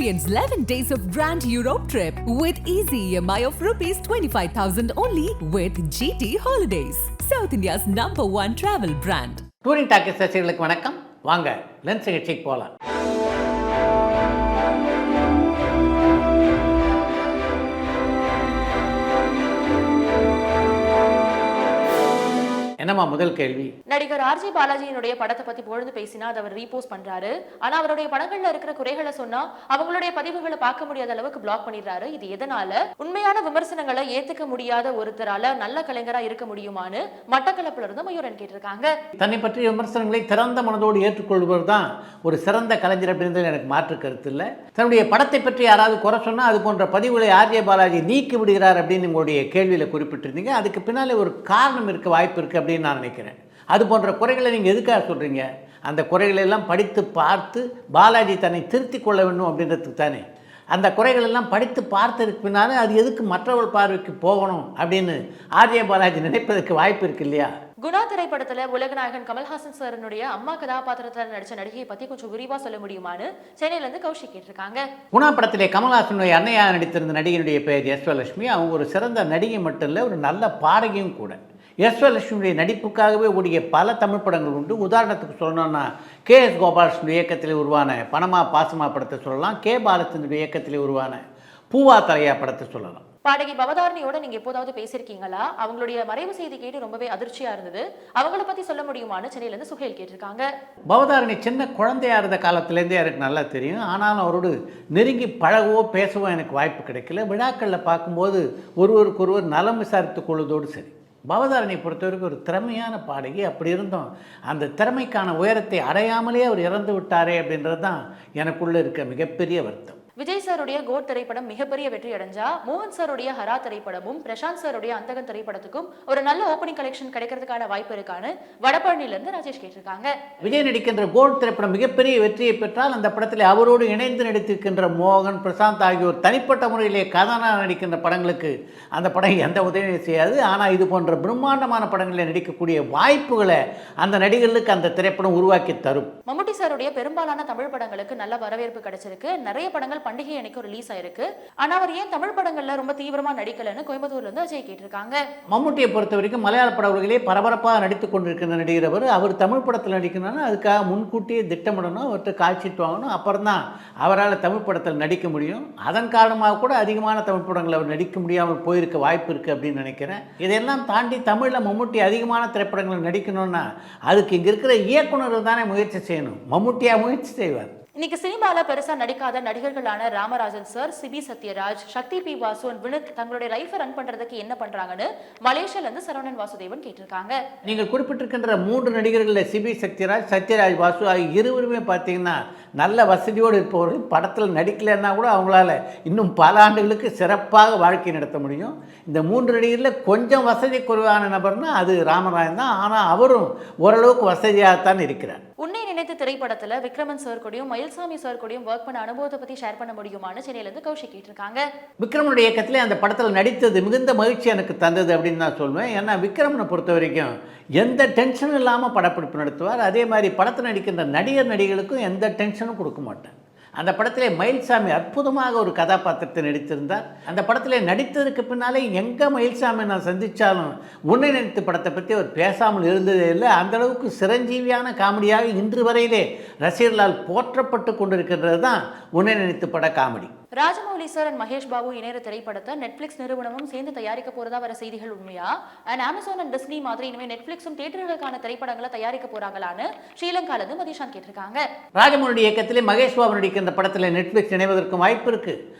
Experience 11 days of Grand Europe trip with easy EMI of rupees 25,000 only with GT Holidays, South India's #1 travel brand. Touring talkies ரசிகர்களுக்கு வணக்கம். வாங்க lens நிகழ்ச்சிக்கு போகலாம். என்னம்மா முதல் கேள்வி? நடிகர் ஆர்ஜே பாலாஜியினுடைய படத்தை பத்தி பொழுது பேசினா அதை அவர் ரீபோஸ்ட் பண்றாரு. ஆனா அவருடைய படங்கள்ல இருக்கிற குறைகளை சொன்னா அவங்களுடைய பதிவுகளை பார்க்க முடியாத அளவுக்கு பிளாக் பண்ணிடுறாரு. இது எதனால? உண்மையான விமர்சனங்களை ஏத்துக்க முடியாத ஒருத்தரால நல்ல கலைஞரா இருக்க முடியுமான்னு மட்டக்களப்புல இருந்து மயூரன் கேட்டிருக்காங்க. தன்னை பற்றிய விமர்சனங்களை திறந்த மனதோடு ஏற்றுக்கொள்வது தான் ஒரு சிறந்த கலைஞர் அப்படின்றது எனக்கு மாற்று கருத்து இல்லை. தன்னுடைய படத்தை பற்றி யாராவது குறை சொன்னா அது போன்ற பதிவுகளை ஆர்ஜே பாலாஜி நீக்கி விடுகிறார் அப்படின்னு உங்களுடைய கேள்வியில குறிப்பிட்டிருந்தீங்க. அதுக்கு பின்னாலே ஒரு காரணம் இருக்க வாய்ப்பு இருக்கு அப்படின்னு நான் நினைக்கிறேன். அது போன்ற குறைகளை நீங்கள் எதுக்காக சொல்கிறீங்க? அந்த குறைகளை எல்லாம் படித்து பார்த்து பாலாஜி தன்னை திருத்தி கொள்ள வேண்டும் அப்படின்றதுக்கு தானே. அந்த குறைகள் எல்லாம் படித்து பார்த்ததுக்கு பின்னாலே அது எதுக்கு மற்றவர்கள் பார்வைக்கு போகணும் அப்படின்னு ஆர்ஜே பாலாஜி நினைப்பதற்கு வாய்ப்பு இருக்கு இல்லையா? குணா திரைப்படத்துல உலகநாயகன் கமல்ஹாசன் சாரனுடைய அம்மா கதாபாத்திரத்தில் நடிச்ச நடிகையை பத்தி கொஞ்சம் விரிவா சொல்ல முடியுமான்னு சென்னையில இருந்து கௌஷிக் கேட்டிருக்காங்க. குணா படத்திலே கமல்ஹாசனுடைய அன்னையாக நடித்திருந்த நடிகையினுடைய பெயர் யஸ்வலட்சுமி. அவங்க ஒரு சிறந்த நடிகை மட்டும் இல்லை, ஒரு நல்ல பாடகியும் கூட. யஸ்வலட்சுமியுடைய நடிப்புக்காகவே ஓடிய பல தமிழ் படங்கள் உண்டு. உதாரணத்துக்கு சொல்லணும்னா KS கோபாலகிருஷ்ணனுடைய இயக்கத்தில் உருவான பணமா பாசமா படத்தை சொல்லலாம். கே பாலச்சந்திரனுடைய இயக்கத்தில் உருவான பூவா தலையா படத்தை சொல்லலாம். பாடகி பவதாரணியோட நீங்க எப்போதாவது பேசியிருக்கீங்களா? அவங்களுடைய மறைவு செய்தி கேட்டு ரொம்பவே அதிர்ச்சியா இருந்தது. அவங்கள பத்தி சொல்ல முடியுமான்னு சென்னையில இருந்து சுஹேல் கேட்டிருக்காங்க. பவதாரணி சின்ன குழந்தையா இருந்த காலத்திலேருந்தே எனக்கு நல்லா தெரியும். ஆனாலும் அவரோடு நெருங்கி பழகவோ பேசவோ எனக்கு வாய்ப்பு கிடைக்கல. விழாக்களில் பார்க்கும்போது ஒருவருக்கொருவர் நலம் விசாரித்துக் கொள்வதோடு சரி. பவதாரணியை பொறுத்தவரைக்கும் ஒரு திறமையான பாடகி. அப்படி இருந்தோம் அந்த திறமைக்கான உயரத்தை அடையாமலே அவர் இறந்து விட்டாரே அப்படின்றது தான் எனக்குள்ளே இருக்க மிகப்பெரிய வருத்தம். விஜய் சாருடைய கோட் திரைப்படம் மிகப்பெரிய வெற்றி அடைஞ்சா மோகன் சாருடைய ஹரா திரைப்படமும் பிரசாந்த் சாருடைய அந்தகன் திரைப்படத்துக்கும் ஒரு நல்ல ஓப்பனிங் கலெக்ஷன் கிடைக்கிறதுக்கான வாய்ப்பு இருக்கான்னு வடபழனில இருந்து ராஜேஷ் கேட்டிருக்காங்க. விஜய் நடிக்கின்ற கோட் திரைப்படம் மிகப்பெரிய வெற்றியை பெற்றால் அந்த படத்தில் அவரோடு இணைந்து நடித்திருக்கின்ற மோகன், பிரசாந்த் ஆகியோர் தனிப்பட்ட முறையிலே கதாநாயகனாக நடிக்கின்ற படங்களுக்கு அந்த படம் எந்த உதவியும் செய்யாது. ஆனால் இது போன்ற பிரம்மாண்டமான படங்களில் நடிக்கக்கூடிய வாய்ப்புகளை அந்த நடிகர்களுக்கு அந்த திரைப்படம் உருவாக்கி தரும். மம்முட்டி சாருடைய பெரும்பாலான தமிழ் படங்களுக்கு நல்ல வரவேற்பு கிடைச்சிருக்கு. நிறைய படங்கள் பண்டிகை அன்னைக்கு ரிலீஸ் ஆயிருக்கு. ஆனா அவர் ஏன் தமிழ் படங்கள்ல ரொம்ப தீவிரமா நடிக்கலன்னு கோயம்புத்தூர்ல இருந்து அஜய் கேட்டிருக்காங்க. மம்முட்டியை பொறுத்த வரைக்கும் மலையாள படங்களே பரபரப்பாக நடித்துக் கொண்டிருக்கிற நடிகர் அவர் தமிழ் படத்தில் நடிக்கணும்னா அதுக்காக முன்கூட்டியே திட்டமிடணும், அவர்கிட்ட காய்ச்சிட்டு வாங்கணும். அப்புறம் தான் அவரால் தமிழ் படத்தில் நடிக்க முடியும். அதன் காரணமாக கூட அதிகமான தமிழ் படங்கள் அவர் நடிக்க முடியாமல் போயிருக்க வாய்ப்பு இருக்குது அப்படின்னு நினைக்கிறேன். இதையெல்லாம் தாண்டி தமிழில் மம்முட்டி அதிகமான திரைப்படங்கள் நடிக்கணும்னா அதுக்கு இங்கே இருக்கிற இயக்குநர்கள் தானே முயற்சி செய்யணும். மம்முட்டியாக முயற்சி செய்வார். இன்னைக்கு சினிமால பெருசா நடிக்காத நடிகர்களான ராமராஜன் சார், சிபி சத்யராஜ், சக்தி பி வாசு, வினித் தங்களுடைய லைஃபை ரன் பண்றதுக்கு என்ன பண்றாங்கன்னு மலேசியால இருந்து சரவணன் வாசுதேவன் கேட்டிருக்காங்க. நீங்கள் குறிப்பிட்டிருக்கின்ற 3 நடிகர்களில் சிபி சத்யராஜ் வாசு ஆகிய இருவருமே பார்த்தீங்கன்னா நல்ல வசதியோடு இருப்பவர்கள். படத்தில் நடிக்கலைன்னா கூட அவங்களால இன்னும் பல ஆண்டுகளுக்கு சிறப்பாக வாழ்க்கை நடத்த முடியும். இந்த 3 நடிகரில் கொஞ்சம் வசதி குறைவான நபர்னா அது ராமராஜன் தான். ஆனால் அவரும் ஓரளவுக்கு வசதியாகத்தான் இருக்கிறார். உன்னை நினைத்து திரைப்படத்துல விக்ரமன் சார் கூடயும் மயில்சாமி சார் கூடயும் ஒர்க் பண்ண அனுபவத்தை பத்தி ஷேர் பண்ண முடியுமான்னு சென்னையில இருந்து கௌஷிக் கேட்டிருக்காங்க. விக்ரமனுடைய இயக்கத்திலே அந்த படத்தில் நடித்தது மிகுந்த மகிழ்ச்சி எனக்கு தந்தது அப்படின்னு நான் சொல்வேன். ஏன்னா விக்ரமனை பொறுத்த வரைக்கும் எந்த டென்ஷனும் இல்லாமல் படப்பிடிப்பு நடத்துவார். அதே மாதிரி படத்தில் நடிக்கின்ற நடிகர்களுக்கும் எந்த டென்ஷனும் கொடுக்க மாட்டார். அந்த படத்திலே மயில்சாமி அற்புதமாக ஒரு கதாபாத்திரத்தை நடித்திருந்தார். அந்த படத்திலே நடித்ததுக்கு பின்னாலே எங்கே மயில்சாமி நான் சந்தித்தாலும் உன்னை நினைத்து படத்தை பற்றி அவர் பேசாமல் இருந்ததே இல்லை. அந்தளவுக்கு சிரஞ்சீவியான காமெடியாக இன்று வரையிலே ரசிகர்களால் போற்றப்பட்டு கொண்டிருக்கின்றது தான் உன்னை நினைத்து பட comedy. Rajamouli sir and Mahesh Babu இணைய திரைப்படத்தை நெட்ஃபிளிக்ஸ் நிறுவனமும் சேர்ந்து தயாரிக்க போறதா வர செய்திகள் உண்மையா? அண்ட் அமேசான் அண்ட் டிஸ்னி மாதிரி இனிமே நெட்ஃபிளிக்ஸும் தியேட்டர்களுக்கான திரைப்படங்களை தயாரிக்க போறாங்களான்னு ஸ்ரீலங்கால இருந்து மதிஷாந்த் கேட்டிருக்காங்க. ராஜமௌலி இயக்கத்திலே மகேஷ் பாபு நடிக்கின்ற படத்தில் நெட்ஃபிளிக்ஸ் இணைவதற்கும் வாய்ப்பு இருக்கு.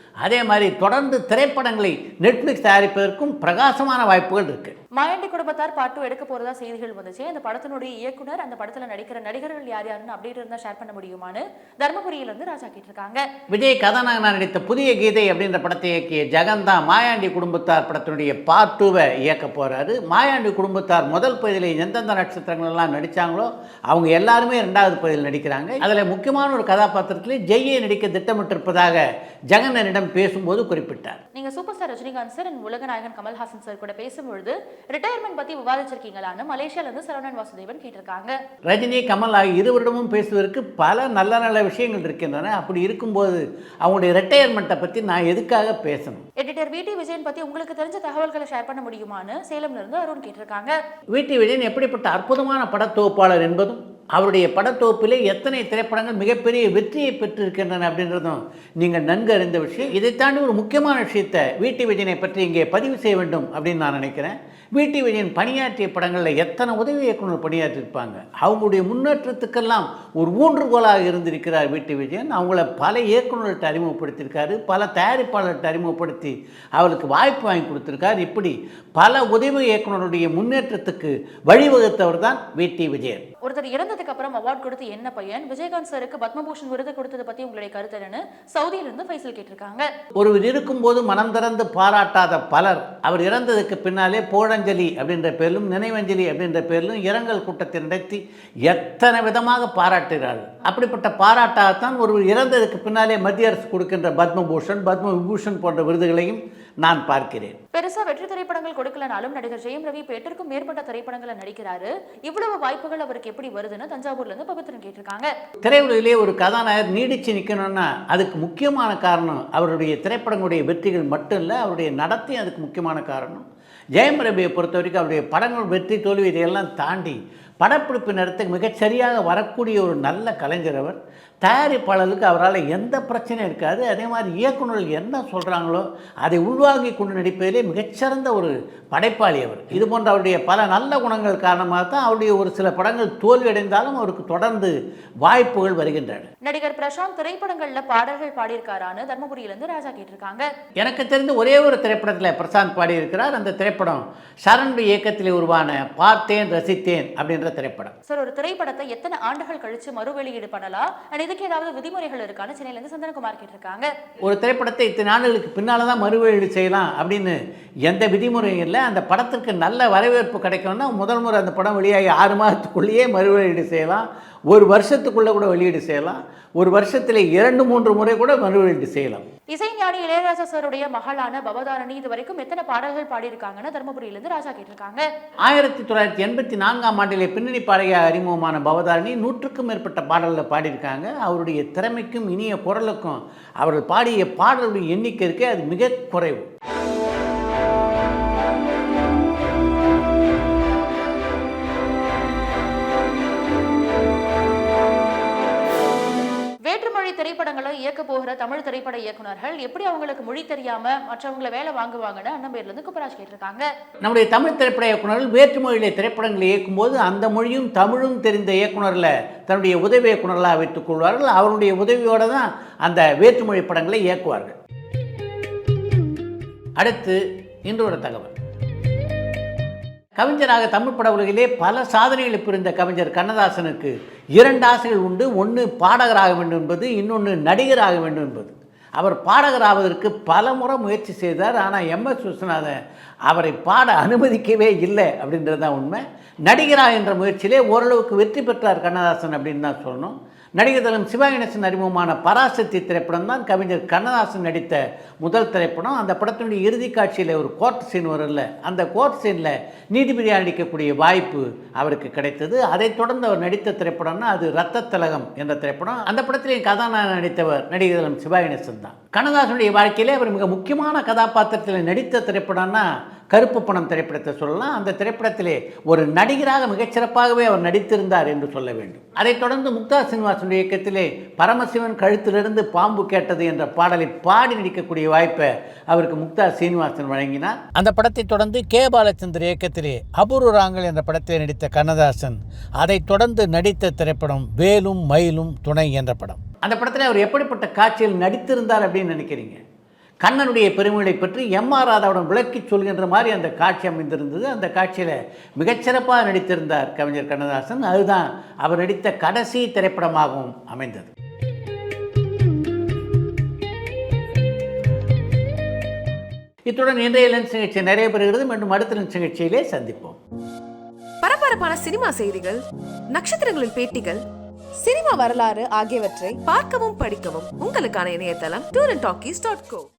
அதே மாதிரி தொடர்ந்து திரைப்படங்களை நெட்ஃபிளிக்ஸ் தயாரிப்பதற்கும் பிரகாசமான வாய்ப்புகள் இருக்கு. மாயாண்டி குடும்பத்தார் பார்ட் 2 எடுக்க போறதா செய்திகள் வந்துச்சு. அந்த படத்தினுடைய இயக்குனர், அந்த படத்துல நடிக்கிற நடிகர்கள் யார் யாருன்னு அப்டேட் இருந்தா ஷேர் பண்ண முடியுமான்னு தர்மபுரியில இருந்து ராஜா கேட்டிருக்காங்க. விஜய் கதாநாயகனாக நடித்த புதிய கீதை அப்படின்ற படத்தை இயக்கிய ஜெகன் தான் மாயாண்டி குடும்பத்தார் படத்தினுடைய பார்ட் 2 இயக்க போறாரு. மாயாண்டி குடும்பத்தார் முதல் பகுதியில் எந்தெந்த நட்சத்திரங்கள் எல்லாம் நடிச்சாங்களோ அவங்க எல்லாருமே 2வது பகுதியில் நடிக்கிறாங்க. அதில் முக்கியமான ஒரு கதாபாத்திரத்திலே ஜெய்யை நடிக்க திட்டமிட்டிருப்பதாக ஜெகன் என்னிடம் பேசும்போது குறிப்பிட்டார். நீங்க சூப்பர் ஸ்டார் ரஜினிகாந்த் சார் உலகநாயகன் கமல்ஹாசன் சார் கூட பேசும்பொழுது ரிட்டையர்மெண்ட் பத்தி விவாதிச்சிருக்கீங்களான்னு மலேசியால இருந்து சரவணன் வாசுதேவன் கேட்டிருக்காங்க. ரஜினி கமல் ஆகிய இருவரிடமும் பேசுவதற்கு பல நல்ல நல்ல விஷயங்கள் இருக்கின்றன. அப்படி இருக்கும்போது அவங்களுடைய ரிட்டையர்மெண்ட்டை பற்றி நான் எதுக்காக பேசணும்? எடிட்டர் வி.டி. விஜயன் பத்தி உங்களுக்கு தெரிஞ்ச தகவல்களை ஷேர் பண்ண முடியுமான்னு சேலம்ல இருந்து அருண் கேட்டிருக்காங்க. வி.டி. விஜயன் எப்படிப்பட்ட அற்புதமான படத்தொகுப்பாளர் என்பதும் அவருடைய படத்தொகுப்பிலே எத்தனை திரைப்படங்கள் மிகப்பெரிய வெற்றியை பெற்றிருக்கின்றன அப்படின்றதும் நீங்கள் நன்கு அறிந்த விஷயம். இதை தாண்டி ஒரு முக்கியமான விஷயத்தை வி.டி. விஜயனை பற்றி இங்கே பதிவு செய்ய வேண்டும் அப்படின்னு நான் நினைக்கிறேன். வி.டி. விஜயன் பணியாற்றிய படங்களில் எத்தனை உதவி இயக்குனர் பணியாற்றிருப்பாங்க. அவங்களுடைய முன்னேற்றத்துக்கெல்லாம் ஒரு ஊன்றுகோலாக இருந்திருக்கிறார் வி.டி. விஜயன். அவங்கள பல இயக்குநர்கள்ட்ட அறிமுகப்படுத்தியிருக்காரு, பல தயாரிப்பாளர்கிட்ட அறிமுகப்படுத்தி அவளுக்கு வாய்ப்பு வாங்கி கொடுத்துருக்கார். இப்படி பல உதவி இயக்குனருடைய முன்னேற்றத்துக்கு வழிவகுத்தவர் தான் வி.டி. விஜயன். ஒருத்தர் இறந்ததுக்கு அப்புறம் அவார்ட் கொடுத்து என்ன பையன்? விஜயகாந்த் சாருக்கு பத்மபூஷன் விருது கொடுத்ததை பத்தி உங்களுடைய கருத்து என்னன்னு சவுதியில இருந்து ஃபைசல் கேட்டிருக்காங்க. ஒருவர் இருக்கும்போது மனம் திறந்து பாராட்டாத பலர் அவர் இறந்ததுக்கு பின்னாலே போழஞ்சலி அப்படின்ற பேரிலும் நினைவஞ்சலி அப்படின்ற பேரிலும் இரங்கல் கூட்டத்தை நடத்தி எத்தனை விதமாக பாராட்டுகிறார்கள். அப்படிப்பட்ட பாராட்டாகத்தான் ஒருவர் இறந்ததுக்கு பின்னாலே மத்திய அரசு கொடுக்கின்ற பத்மபூஷன், பத்ம விபூஷன் போன்ற விருதுகளையும் நான் பார்க்கிறேன். பெருசா வெற்றி திரைப்படங்கள் கொடுக்கலனாலும் நடிகர் ஜெயம் ரவி இப்போ 8க்கும் மேற்பட்ட திரைப்படங்களை நடிக்கிறாரு. இவ்வளவு வாய்ப்புகள் அவருக்கு எப்படி வருதுன்னு தஞ்சாவூர்ல இருந்து பவித்ரன் கேட்டிருக்காங்க. திரையுலகிலே ஒரு கதாநாயகர் நீடிச்சு நிற்கணும்னா அதுக்கு முக்கியமான காரணம் அவருடைய திரைப்படங்களுடைய வெற்றிகள் மட்டும் இல்லை, அவருடைய நடத்தை அதுக்கு முக்கியமான காரணம். ஜெயம் ரவியை பொறுத்த வரைக்கும் அவருடைய படங்கள் வெற்றி தோல்வி இதையெல்லாம் தாண்டி படப்பிடிப்பு நேரத்துக்கு மிகச்சரியாக வரக்கூடிய ஒரு நல்ல கலைஞர் அவர். தயாரிப்பாளருக்கு அவரால் எந்த பிரச்சனையும் இருக்காது. அதே மாதிரி இயக்குநர்கள் என்ன சொல்கிறாங்களோ அதை உள்வாங்கி கொண்டு நடிப்பதிலே மிகச்சிறந்த ஒரு படைப்பாளி அவர். இது போன்ற அவருடைய பல நல்ல குணங்கள் காரணமாக தான் அவருடைய ஒரு சில படங்கள் தோல்வியடைந்தாலும் அவருக்கு தொடர்ந்து வாய்ப்புகள் வருகின்றன. நடிகர் பிரசாந்த் திரைப்படங்களில் பாடல்கள் பாடியிருக்காரான்னு தர்மபுரியிலிருந்து ராஜா கேட்டிருக்காங்க. எனக்கு தெரிந்து ஒரே ஒரு திரைப்படத்தில் பிரசாந்த் பாடியிருக்கிறார். அந்த திரைப்படம் சரணுடைய இயக்கத்தில் உருவான பார்த்தேன் ரசித்தேன் அப்படின்ற திரைப்படம். சார், ஒரு திரைப்படத்தை எத்தனை ஆண்டுகள் கழிச்சு மறு வெளியீடு பண்ணலாம்? இதுக்கு ஏதாவது விதிமுறைகள் இருக்கான்னு சென்னையில இருந்து சந்தனகுமார் கேட்டிருக்காங்க. ஒரு திரைப்படத்தை இத்தனை ஆண்டுகளுக்கு பின்னால தான் மறு வெளியீடு செய்யலாம் அப்படின்னு எந்த விதிமுறையும் இல்லை. அந்த படத்திற்கு நல்ல வரவேற்பு கிடைக்கணும்னா முதல் முறை அந்த படம் வெளியாகி 6 மாதத்துக்குள்ளேயே மறு வெளியீடு செய்யலாம், ஒரு வருஷத்துக்குள்ளே கூட வெளியீடு செய்யலாம், ஒரு வருஷத்தில் 2-3 முறை கூட மறு வெளியீடு செய்யலாம். இசைஞானி இளையராஜா சாருடைய மகளான பவதாரணி இது வரைக்கும் எத்தனை பாடல்கள் பாடியிருக்காங்கன்னு தர்மபுரியிலிருந்து ராஜா கேட்டிருக்காங்க. 1984ஆம் ஆண்டிலே பின்னணி பாடகியாக அறிமுகமான பவதாரணி 100க்கும் மேற்பட்ட பாடல்களை பாடியிருக்காங்க. அவருடைய திறமைக்கும் இனிய குரலுக்கும் அவர்கள் பாடிய பாடல்களுடைய எண்ணிக்கை இருக்கே அது மிக குறைவு. வேற்றுமொழி திரைப்படங்களை இயக்க போகிற தமிழ் திரைப்பட இயக்குநர்கள் எப்படி அவங்களுக்கு மொழி தெரியாம மற்றவங்களை வேலை வாங்குவாங்கன்னு அண்ணம்பேர்ல இருந்து குப்பராஜ் கேட்டிருக்காங்க. நம்முடைய தமிழ் திரைப்பட இயக்குநர்கள் வேற்றுமொழியிலே திரைப்படங்களை இயக்கும்போது அந்த மொழியும் தமிழும் தெரிந்த இயக்குநர்களை தன்னுடைய உதவி இயக்குநர்களாக வைத்துக் கொள்வார்கள். அவருடைய உதவியோடு தான் அந்த வேற்றுமொழி படங்களை இயக்குவார்கள். அடுத்து இன்றொரு தகவல். கவிஞராக தமிழ் பட உலகிலே பல சாதனைகளை புரிந்த கவிஞர் கண்ணதாசனுக்கு 2 ஆசைகள் உண்டு. ஒன்று பாடகராக வேண்டும் என்பது, இன்னொன்று நடிகராக வேண்டும் என்பது. அவர் பாடகராவதற்கு பல முறை முயற்சி செய்தார். ஆனால் எம்.எஸ். விஸ்வநாதன் அவரை பாட அனுமதிக்கவே இல்லை அப்படின்றது தான் உண்மை. நடிகராக என்ற முயற்சியிலே ஓரளவுக்கு வெற்றி பெற்றார் கண்ணதாசன் அப்படின்னு தான் சொல்லணும். நடிகர் தலம் சிவா கணேசன் அறிமுகமான பராசக்தி திரைப்படம் தான் கவிஞர் கண்ணதாசன் நடித்த முதல் திரைப்படம். அந்த படத்தினுடைய இறுதி காட்சியில் ஒரு கோர்ட் சீன் வரல, அந்த கோர்ட் சீனில் நீதிபதியாக நடிக்கக்கூடிய வாய்ப்பு அவருக்கு கிடைத்தது. அதைத் தொடர்ந்து அவர் நடித்த திரைப்படம்னா அது ரத்த திலகம் என்ற திரைப்படம். அந்த படத்திலே கதாநாயகன் நடித்தவர் நடிகர் தலம் சிவா கணேசன் தான். கண்ணதாசனுடைய வாழ்க்கையிலே அவர் மிக முக்கியமான கதாபாத்திரத்தில் நடித்த திரைப்படம்னா கருப்பு பணம் திரைப்படத்தை சொல்லலாம். அந்த திரைப்படத்திலே ஒரு நடிகராக மிகச்சிறப்பாகவே அவர் நடித்திருந்தார் என்று சொல்ல வேண்டும். அதைத் தொடர்ந்து முக்தா சீனிவாசனுடைய இயக்கத்திலே பரமசிவன் கழுத்திலிருந்து பாம்பு கேட்டது என்ற பாடலை பாடி நடிக்கக்கூடிய வாய்ப்பை அவருக்கு முக்தா சீனிவாசன் வழங்கினார். அந்த படத்தை தொடர்ந்து கே. பாலச்சந்தர் இயக்கத்திலே அபூர்வராங்கள் என்ற படத்தை நடித்த கண்ணதாசன் அதைத் தொடர்ந்து நடித்த திரைப்படம் வேலும் மயிலும் துணை என்ற படம். அந்த படத்தில் அவர் எப்படிப்பட்ட காட்சியில் நடித்திருந்தார் அப்படின்னு நினைக்கிறீங்க? கண்ணனுடைய பெருமைகளை பற்றி எம்.ஆர். ராதாவுடன் விளக்கி சொல்கின்ற மாதிரி அந்த காட்சி அமைந்திருந்தது. அந்த காட்சியில் மிகச்சிறப்பாக நடித்திருந்தார் கவிஞர் கண்ணதாசன். அதுதான் அவர் நடித்த கடைசி திரைப்படமாகவும் அமைந்தது. இத்துடன் இன்றைய லென்ஸ் நிகழ்ச்சி நிறைய பெறுகிறது. மீண்டும் அடுத்த லென்ஸ் நிகழ்ச்சியிலே சந்திப்போம். பரபரப்பான சினிமா செய்திகள், நட்சத்திரங்களின் பேட்டிகள், சினிமா வரலாறு ஆகியவற்றை பார்க்கவும் படிக்கவும் உங்களுக்கான இணையதளம் tourantalkies.co.